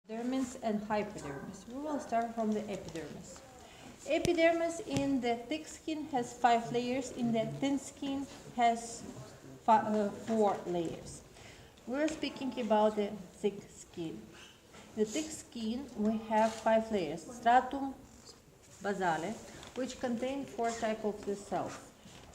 Epidermis and hypodermis. We will start from the epidermis. Epidermis in the thick skin has 5 layers, in the thin skin has 4 layers. We're speaking about the thick skin. The thick skin, we have 5 layers. Stratum basale, which contain 4 types of the cells.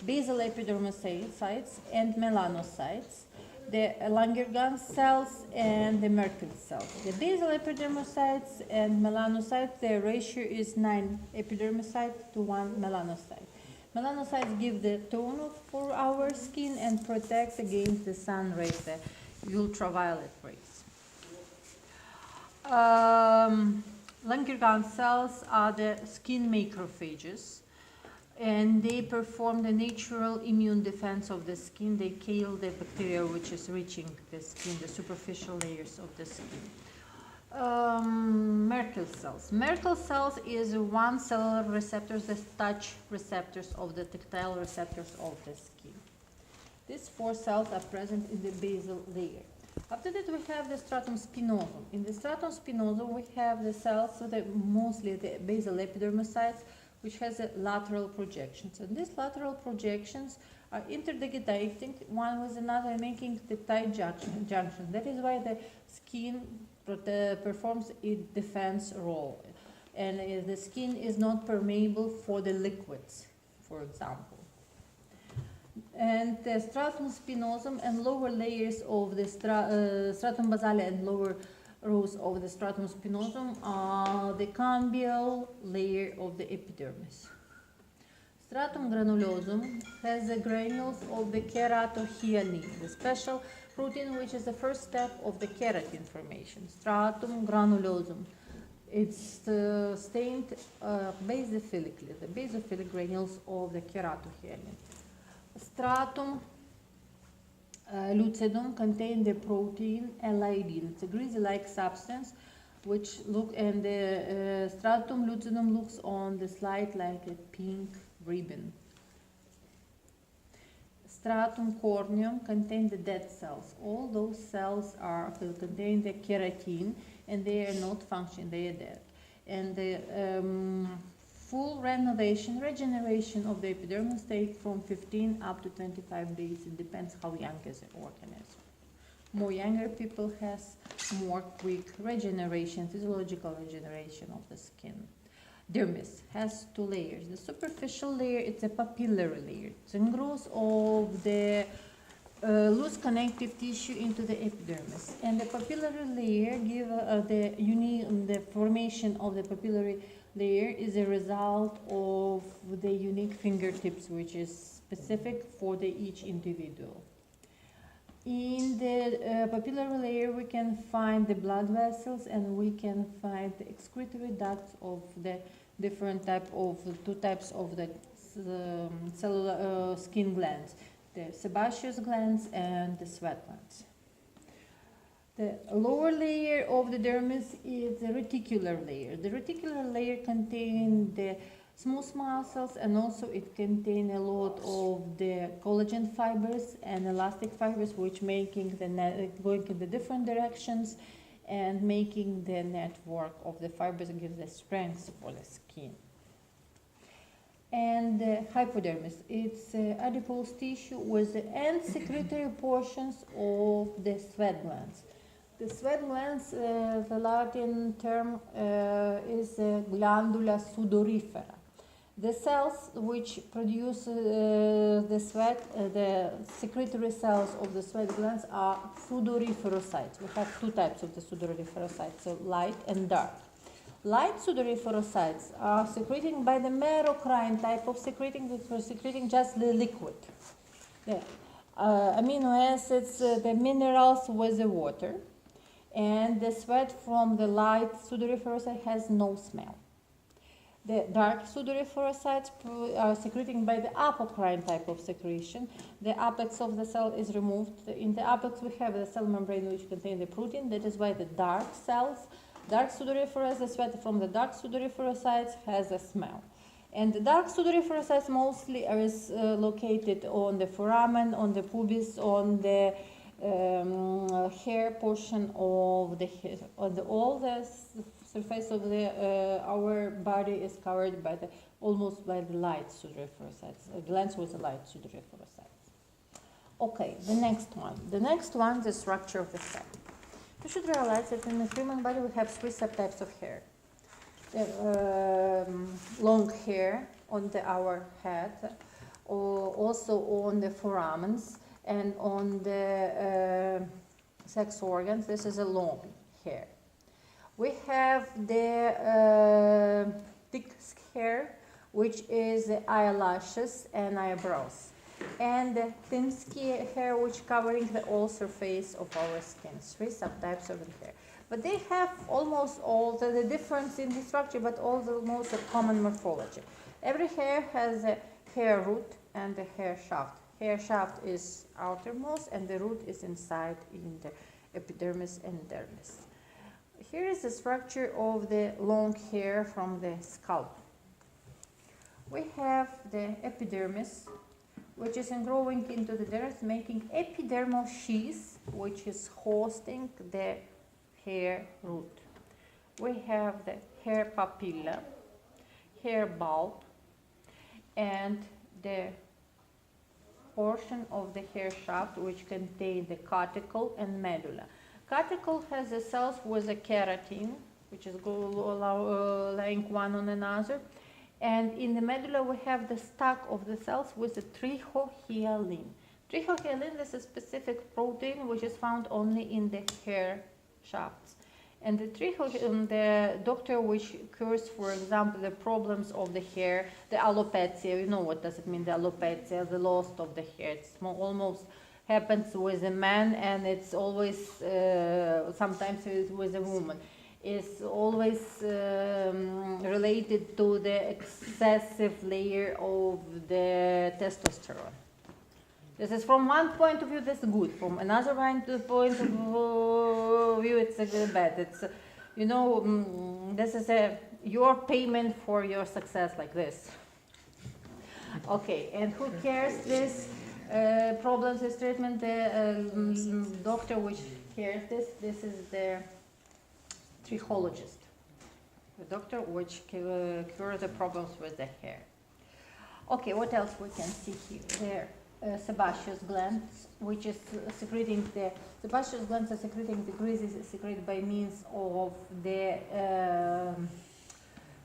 Basal epidermocytes and melanocytes, the Langerhans cells and the Merkel cells. The basal epidermocytes and melanocytes, their ratio is 9 epidermocytes to 1 melanocyte. Melanocytes give the tone for our skin and protect against the sun rays, the ultraviolet rays. Langerhans cells are the skin macrophages, and they perform the natural immune defense of the skin. They kill the bacteria which is reaching the skin, the superficial layers of the skin. Merkel cells. Merkel cells is one cellular receptors, the touch receptors of the tactile receptors of the skin. These 4 cells are present in the basal layer. After that, we have the stratum spinosum. In the stratum spinosum, we have the cells, so mostly the basal epidermocytes, which has a lateral projections. And these lateral projections are interdigitating one with another, making the tight junction. That is why the skin performs its defense role. And the skin is not permeable for the liquids, for example. And the stratum spinosum and lower layers of the stratum basale and lower rows of the stratum spinosum are the cambial layer of the epidermis. Stratum granulosum has the granules of the keratohyaline, the special protein which is the first step of the keratin formation. Stratum granulosum. It's stained basophilically, the basophilic granules of the keratohyaline. Stratum lucidum contain the protein elidin. It's a greasy-like substance which the stratum lucidum looks on the slide like a pink ribbon. Stratum corneum contain the dead cells. All those cells contain the keratin and they are not functioning, they are dead. And the full regeneration of the epidermis takes from 15 up to 25 days. It depends how young is the organism. More younger people has more quick regeneration, physiological regeneration of the skin. Dermis has 2 layers. The superficial layer, it's a papillary layer. It engrows of the loose connective tissue into the epidermis. And the papillary layer give the formation of the papillary layer is a result of the unique fingertips, which is specific for each individual. In the papillary layer, we can find the blood vessels and we can find the excretory ducts of the different two types of the cellular skin glands, the sebaceous glands and the sweat glands. The lower layer of the dermis is the reticular layer. The reticular layer contains the smooth muscles and also it contains a lot of the collagen fibers and elastic fibers which making the going in the different directions and making the network of the fibers gives the strength for the skin. And the hypodermis, it's adipose tissue with the end secretory portions of the sweat glands. The sweat glands, the Latin term is glandula sudorifera. The cells which produce the sweat, the secretory cells of the sweat glands are sudoriferocytes. We have 2 types of the sudoriferocytes, so light and dark. Light sudoriferocytes are secreting by the merocrine type of secreting, which are secreting just the liquid. The amino acids, the minerals with the water. And the sweat from the light sudoriferocyte has no smell. The dark sudoriferocytes are secreting by the apocrine type of secretion. The apex of the cell is removed. In the apex we have the cell membrane which contains the protein. That is why the dark cells, dark sudoriferous, the sweat from the dark sudoriferocytes has a smell. And the dark sudoriferocytes mostly are located on the foramen, on the pubis, on the hair portion of the hair, all the surface of our body is covered by almost by the light pseudoreflexes, glands with the light pseudoreflexes. Okay, the next one, the structure of the hair. You should realize that in the human body we have 3 subtypes of hair. Long hair on our head, also on the foramens, and on the sex organs. This is a long hair. We have the thick hair, which is the eyelashes and eyebrows, and the thin hair, which covering the whole surface of our skin. 3 subtypes of the hair. But they have almost all the difference in the structure, but almost a common morphology. Every hair has a hair root and a hair shaft. Hair shaft is outermost and the root is inside in the epidermis and dermis. Here is the structure of the long hair from the scalp. We have the epidermis, which is growing into the dermis, making epidermal sheath, which is hosting the hair root. We have the hair papilla, hair bulb, and the portion of the hair shaft which contain the cuticle and medulla. Cuticle has the cells with a keratin, which is lying one on another, and in the medulla we have the stack of the cells with the trichohyalin. Trichohyalin is a specific protein which is found only in the hair shafts. And the doctor which cures, for example, the problems of the hair, the alopecia, you know what does it mean, the alopecia, the loss of the hair. It almost happens with a man, and it's always, sometimes with a woman. It's always related to the excessive layer of the testosterone. This is from one point of view, that's good. From another point of view, it's bad. It's, you know, this is your payment for your success, like this. Okay, and who cares this problems, this treatment? The doctor which cares this is the trichologist, the doctor which cures the problems with the hair. Okay, what else we can see here? There. Sebaceous glands, which is secreting the sebaceous glands are secreting the greases secreted by means of the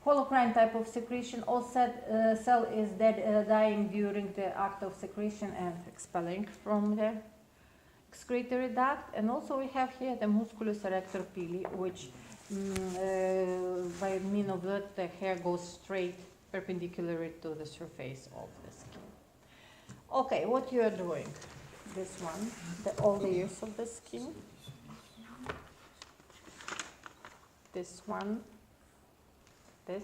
holocrine type of secretion. All cell is dying during the act of secretion and expelling from the excretory duct. And also we have here the musculus erector pili, which by means of that the hair goes straight perpendicularly to the surface of the skin. Okay, what you are doing? This one, all the layers of the skin. This one.